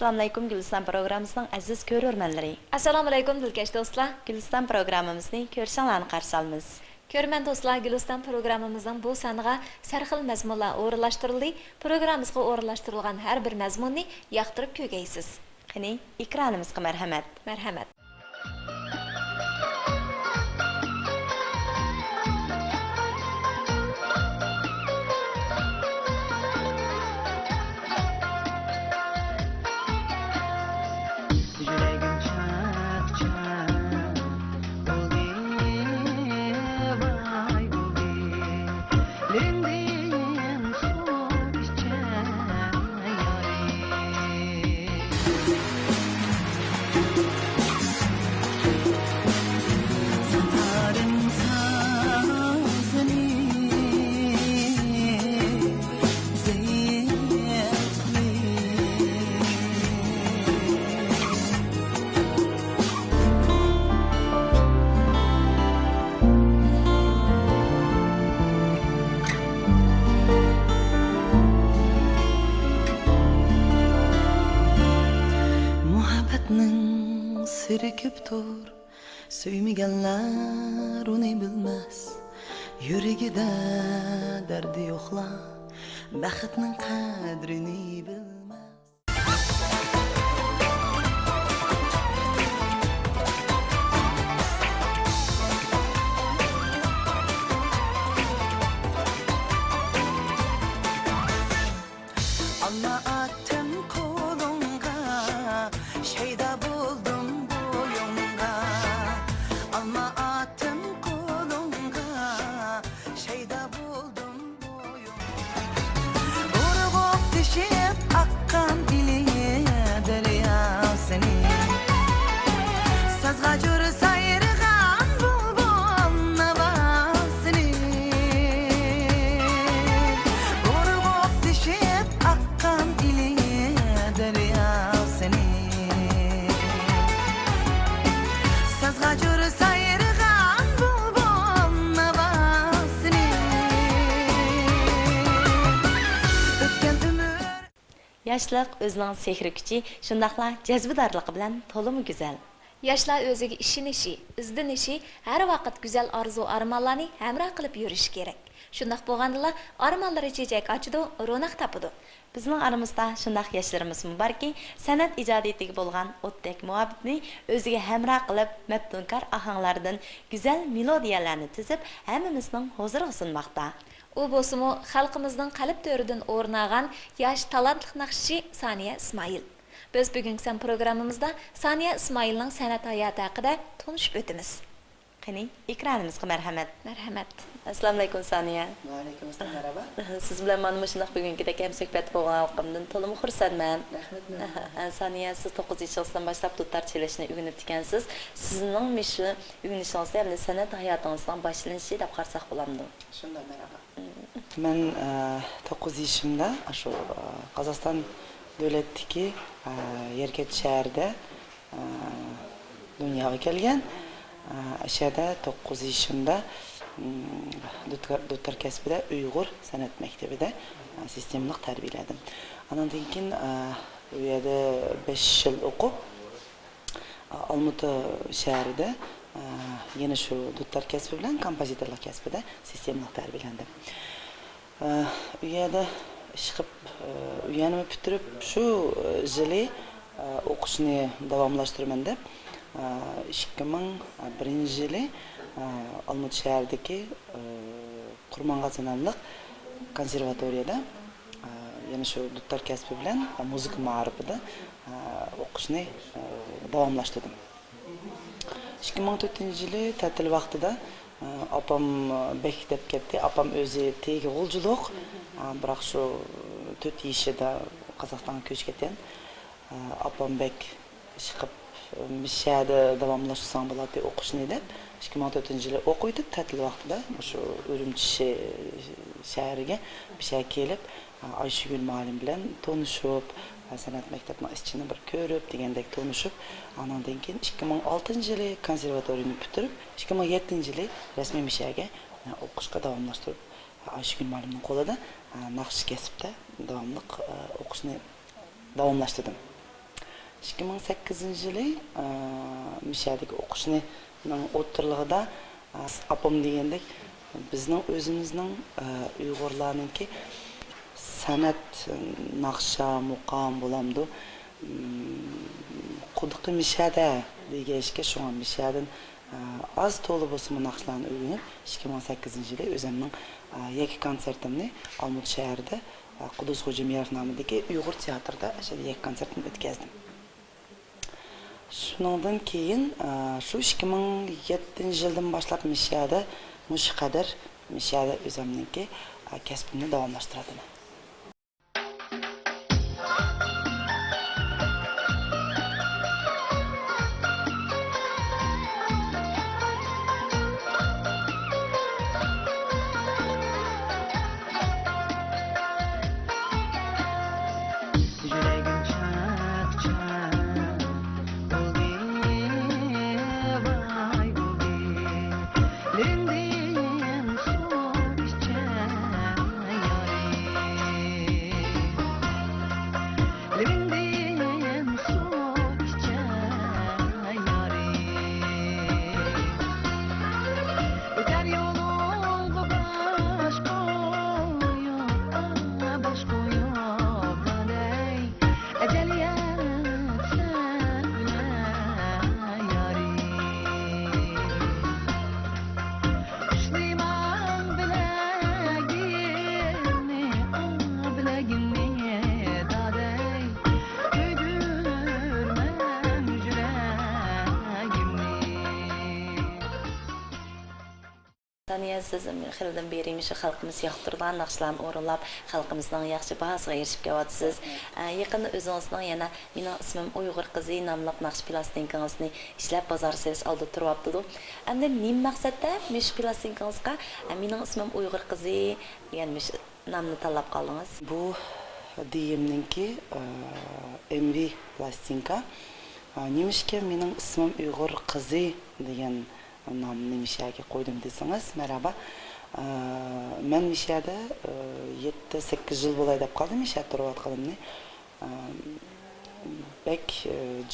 Assalamu alaykum Gülistan programımızın aziz görürmenleri. Assalamu alaykum dilkash do'stlar. Gülistan programımızı ko'rishinglarni qarshi olamiz. Ko'rman do'stlar, Gülistan programımızın bu saniga sarxil mazmunlar o'rinlashtirildi. Programmamizga o'rinlashtirilgan har bir mazmunni yoqtirib ko'rgaysiz. Qani, ekranimizga marhamat. Marhamat. Sirkiptur, söymegenler onu bilmez. Yüreğide derdi yokla, baxtning qadrini bilmez. Allah attım kolunga, şeyda buldum boyunga. Allah attım kolunga, şeyda buldum boyunga. Urgup düşüp akkan diliye derya seni. Sazga jür sayırgan bulbul navasını. Urgup düşüp akkan diliye derya seni. Sazga jür sayırgan bulbul navasını. Ötken ömür Yaşlıq özünün sehri küçü, şundaqla cezbidarlığı bilan tolumu güzel. Yoshlar o'ziga ishonishi, izdinishi, har vaqt go'zal orzu-armonlarni hamroh qilib yurishi kerak. Shundoq bo'lgandala, armonlari chechak ochidi, ro'naq topidi. Bizning aramizda shundaq yoshlarimiz borki, san'at ijodiyatiga bo'lgan o'tdek muhabbetni o'ziga hamroh qilib, maftunkor ohanglardan go'zal melodiyalarni tizib, hammamizning huzuriga sunmoqda. U bo'lsa-mu xalqimizning qalb to'ridan o'rnagan yosh talantli naqshchi Saniya Ismoil. Biz bugungi programmamizda Saniya Ismoilning san'at hayoti haqida tanishib o'tamiz. Qani, ekranimizga marhamat. Marhamat. Assalomu alaykum Saniya. Aleykümselam, merhaba. Siz bilan mana shunday bugünkidek ham suhbat bo'lganligimdan to'liq xursandman. Rahmat. Saniya, siz 9 yoshingizdan boshlab dutar chelishni o'rganib ekansiz. Sizning shu o'rganishingiz ham san'at hayotingizdan boshlanishi deb qarasak bo'lamdi. Shunda merhaba. Men 9 yaşımda şu Kazakistan devletdeki Yerket şehirde dünyaya kelgan. Aşağıda 9 yaşımda Dutar kasbida Uyg'ur san'at maktabida sistemlik tarbiyaladim. Andan keyin u yerda 5 yil o'qib, Olmuta shahrida yana shu Dutar kasbi bilan kompozitorlik kasbida sistemlik tarbiyalandim. U yerda chiqib, uylanib bitirib, shu yili o'qishni davomlashtiraman deb 2001 yili Olmuta shahridagi Qurmonqazonlik konservatoriyada yana shu Dutar kasbi bilan muzika ma'rifida o'qishni davomlashtirdim. 2004-yili ta'til vaqtida opam bek deb ketdi. Opam o'zi tegi g'uljiloq, biroq shu 4 yoshida Qozog'istonga ko'chib ketgan. Opam bek chiqib mishada davomlashsam bo'ladi o'qishni deb 2014-yili o'qiydi. Ta'til vaqtida shu Urumchi shahriga bir kelib, Ayşegül muallim bilan tanishib, san'at maktabining ichini bir ko'rib, degandek tanishib, andan keyin 2006-yili konservatoriyani bitirib, 2007-yili rasmiy mishaga o'qishga davomlashtirib, Ayşegül muallimning qo'lida naqsh kasbda davomli o'qishni davomlashtirdim. 2008 yılı müşahedeki okuşunu o'ttirlig'ida apam degandek bizning o'zimizning Uyg'urlarninki san'at naqsha muqam bo'lamdi. Quduqi mishada degashga shunga mishadin az to'li bo'lsa naqshlarni o'rganib 2008 yılı o'zimning yakka konsertimni Olmut shahrida Qudus Xo'jameyev nomidagi Uyg'ur teatrida o'sha yakka konsertni o'tkazdim. Shundan keyin shu 2007 yildan boshlab mishada mush qadar mishada o'zimniki kasbimni davomlashtiradim. Saniye siz xildan beri şu xalqimiz yoqtirgan naqshlarni o'rinlab xalqimizning yaxshi bahosiga erishib kelyapsiz. Yaqinda o'zingizning yana mening ismim Uyg'ur qizi nomli naqsh plastinkangizni ishlab bozor selish oldi turyapti. Endi nima maqsadda mush plastinkangizga mening ismim Uyg'ur qizi degan nomni tanlab qoldingiz? Bu diyemninki MV plastinka. Nimishke mening ismim Uyg'ur qizi degan namni mishaga qo'ydim desangiz, merhaba. Men mishada 7-8 yil bo'lay deb qoldim misha turayotganimni. Bek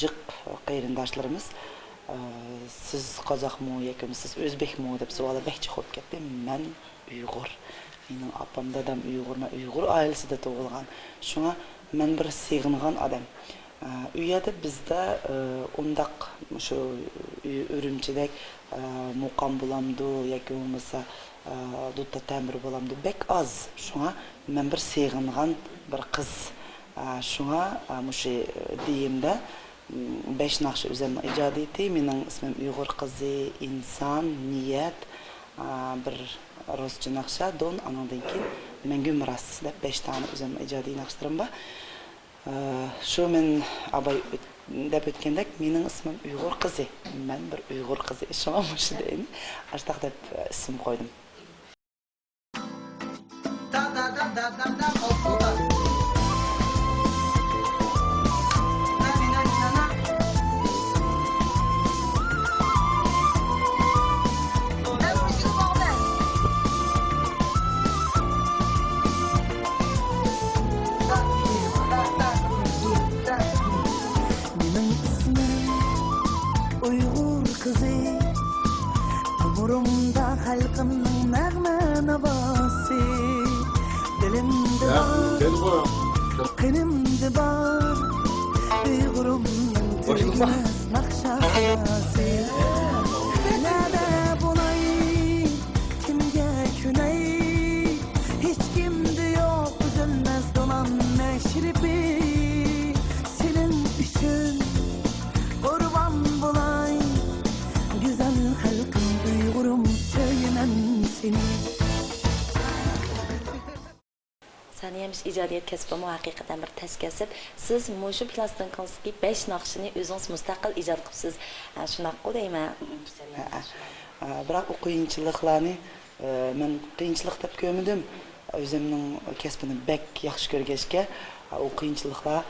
jiq qarindoshlarimiz siz qozoqmi yoki siz o'zbekmi deb savollar bekchi qo'yib ketdi. Men Uyg'ur. Mening opam dadam Uyg'ur oilasida tug'ilgan. Shunga men bir sig'ingan odam. Uyada bizda undaq shu Ürümchidek muqam bo'lamdi yoki bo'lmasa dutta ta'mir bo'lamdi bek az. Shunga men bir sig'ingan bir qiz. Shunga mushu diyimda 5 naqsh o'zimning ijodiyati, mening ismim Uyg'ur qizi, inson, niyat, bir rostchi naqsha, don, anandan keyin menga miras deb 5 tane o'zimning ijodiy naqshlarim bor. Shu men abay deb o'tgandek mening ismim Uyg'ur qizi. Men bir Uyg'ur qizi ishonam shu deyni. Ashtaq deb ism qo'ydim. Halkımın nağma nabası dilimde var, kanımda var Uygurum'un türkmez nakşası Nerede bulay, kimge küney Hiç kimde yok üzülmez dolan meşribi Senin üçün kurban bulay Güzel halkım Uygurum söylemem seni Saniyamiz ijodiyat kasbimi haqiqatan bir taskasib. Siz mushu plastinkangizdagi 5 naqshini o'zingiz mustaqil ijod qilibsiz. Shunaqqa deyman. Biroq o qiyinchiliklarni men qiyinchilik deb ko'rmadim. O'zimning kasbini bek yaxshi ko'rgachga, o qiyinchiliklar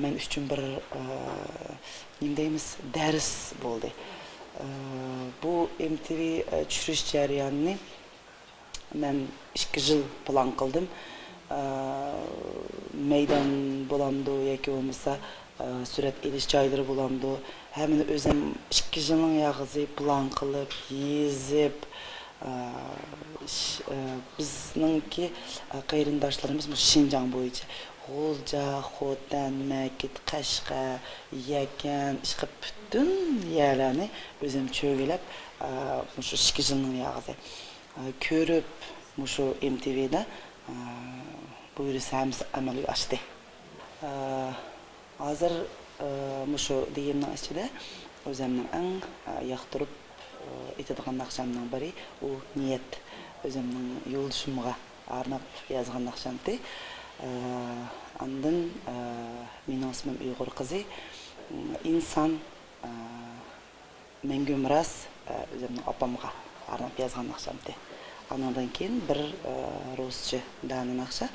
men uchun bir nima deymiz, dars bo'ldi. Bu MTV tushirish jarayonini men 2 yil plan qildim. Meydan bo'lamdi yoki bo'lmasa surat elish joylari bo'lamdi. Hammani o'zim 2 yilning yag'izi plan qilib, yezib, bizningki qarindoshlarimiz Şinjan bo'yicha G'ulja, Xotan, Makit, Qashqa, Yakan, ishqib butun yerlarni o'zim cho'gilab, shu 2 yilning yag'izi ko'rib, shu MTVda buyursamiz amalga oshdi. Hozir shu deyimning ichida o'zimning eng yoqtirib aytadigan naqshamning biri u niyat. O'zimning yo'ldoshimga arnab yozgan naqshamdi. Ondan mening ismim Uyg'ur qizi, inson mengumras o'zimning opamga arnab yozgan naqshamdi. Ondan keyin bir ruscha dani naqsha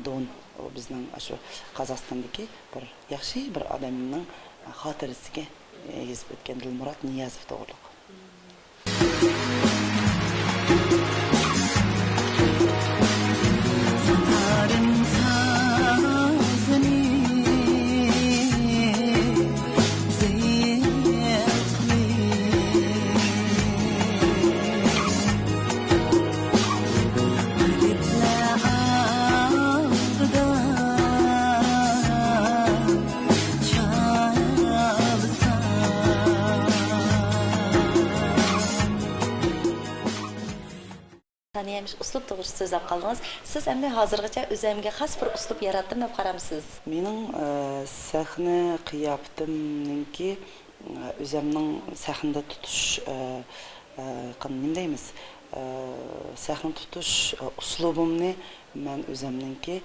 Don, o bizning shu Qozog'istondagi bir yaxshi bir odamning xotirasiga yozib o'tgan Dilmurod Niyazov to'g'riliq. Saniyemiş uslub to'g'risida so'zlab qaldingiz. Siz endi hozirgacha o'zimga xos bir uslub yaratdim deb qaramsiz? Mening sahna qiyofatimninki o'zimning sahnada tutish nima deymiz? Sahna tutish uslubimni men o'zimninki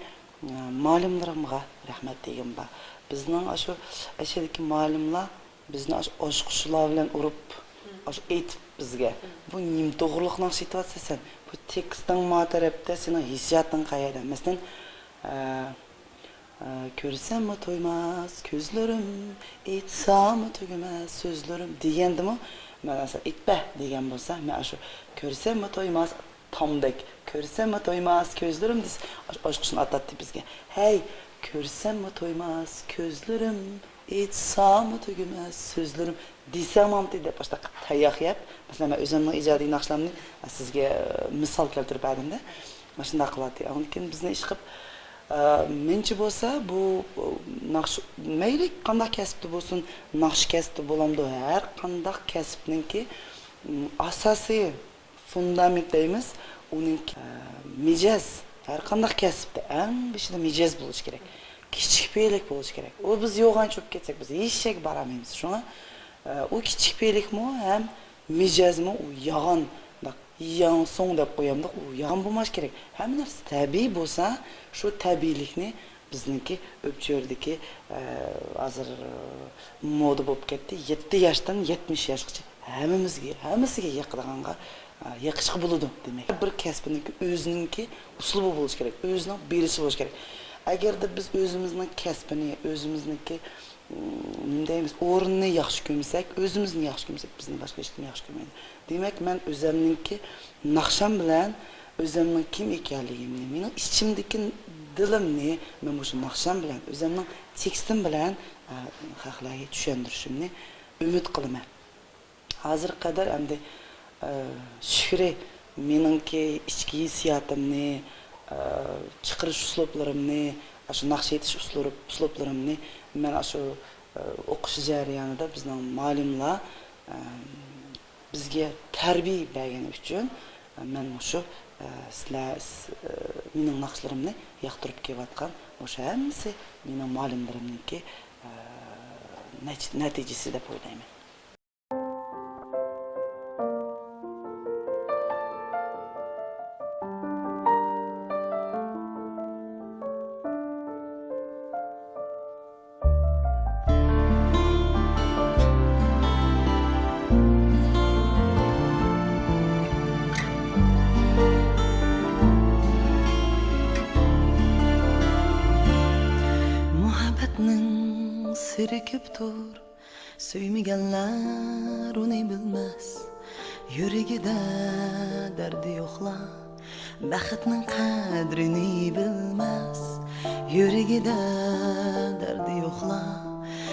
ma'lumlarimga rahmat degim bor. Bizning shu ashadagi ma'lumlar bizni oshqushlar bilan urib, aytib bizga bu nim to'g'riliqning situatsiyasi. Bu tekstning matarabda sening hissiyoting qayerda? Masalan, ko'rsammi to'ymas ko'zlarim, aytsammi tugamas so'zlarim degandimi? Men asal aytba degan bo'lsa, men shu ko'rsammi to'ymas tomdek, ko'rsammi to'ymas ko'zlarim des oshqishni atatdi bizga. Hey, ko'rsammi to'ymas ko'zlarim, aytsammi tugamas so'zlarim desamamdi deb boshqa tayoq yeb, masalan men o'zimning ijodiy naqshlamni sizga misol keltirib berdimda. Mana shunday qiladi. Undan keyin bizni ish qilib menchi bo'lsa bu naqsh mayli qanday kasbda bo'lsin, naqsh kasbda bo'lamdi. Har qanday kasbninki asosiy fundament deymiz, uning mijoz. Har qanday kasbda eng beshida mijoz bo'lish kerak. Kichik peylik bo'lish kerak. U biz yo'g'on cho'p ketsak, biz eshak baramaymiz. Shunga u kichik peylikmi ham mijozmi u yog'on yan so'ng deb qo'yamda, u yog'on bo'lmas kerak. Hamma narsa tabiiy bo'lsa, shu tabiiylikni bizniki o'pchordiki hozir moda bo'lib ketdi. 7 yoshdan 70 yoshgacha hammasiga yoqadiganga yoqishqi bo'ladi demak. Bir kasbning o'zininki uslubi bo'lish kerak, o'zining berishi bo'lish kerak. Agarda biz o'zimizning kasbini, o'zimizniki nima deymiz, o'rinni yaxshi ko'rsak, o'zimizni yaxshi ko'rsak, bizni boshqa hech kim yaxshi ko'rmaydi. Demak, men o'zimningki naqsham bilan o'zimning kim ekanligimni, mening ichimdagi dilimni men o'sha naqsham bilan, o'zimning tekstim bilan xalqlarga tushuntirishimni umid qilaman. Hozir qadar endi shukri meningki ichki hissiyotimni, chiqarish uslublarimni, shu naqsh etish uslublarimni men shu o'qish jarayonida bizning muallimlar bizga tarbiya bergani uchun men shu sizlar mening naqshlarimni yoqtirib kelayotgan o'sha hammasi mening muallimlarimniki natijasi deb o'ylayman. Sirkiptur, söymegenler onu bilmez. Yüreğide derdi yoxlar, baxtning qadrini bilmez. Yüreğide derdi yoxlar,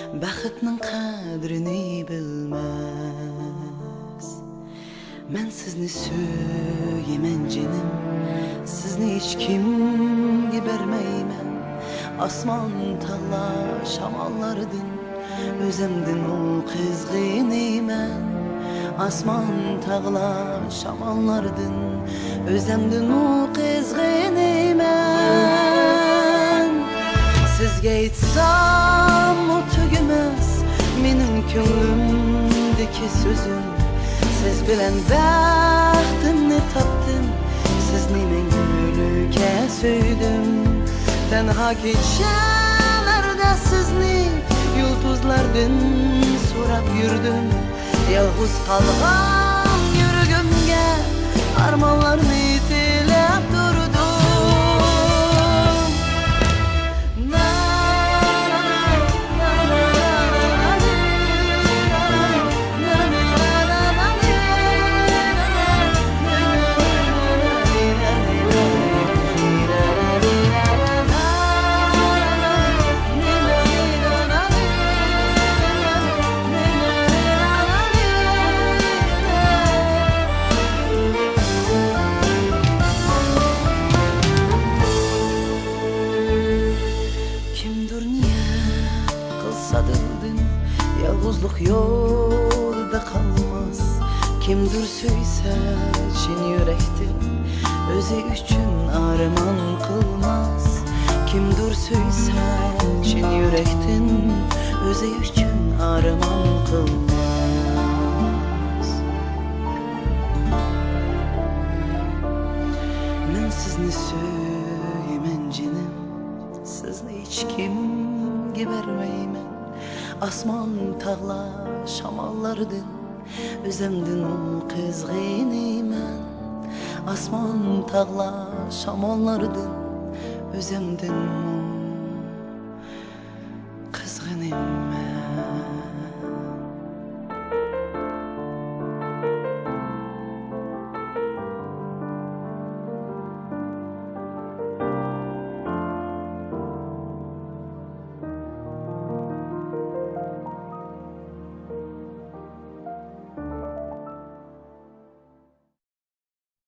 Бақытның қадіріне білмәс. Мен сізні сөйемен женім, сізні ешкімге бермеймен. Асман тала шамаллардың, өзімдің о қызғынеймен. Asman tağla şamanlardın, özlemdin o kızgınıymen. Sizge etsam o tügümez, menin könlümdeki sözüm. Siz bilen baxtimni tapdım, sizni men gülüke söydüm. Tenha geçelerde sizni yulduzlardan sorap yürüdüm. Yalğız kalğan yürgümge armanlarını tilep durdum. Na na na na na na Yalğızlık yolda kalmaz. Kimdir söyse çin yürektin, özü üçün arman kılmaz. Kimdir söyse çin yürektin, özü üçün arman kılmaz. Men sizni söylemen canım, sizni hiç kimge vermeymen. Asman tağla şamallardın, özlemdin o kızgınıymen. Asman tağla şamallardın, özlemdin o kızgınıymen.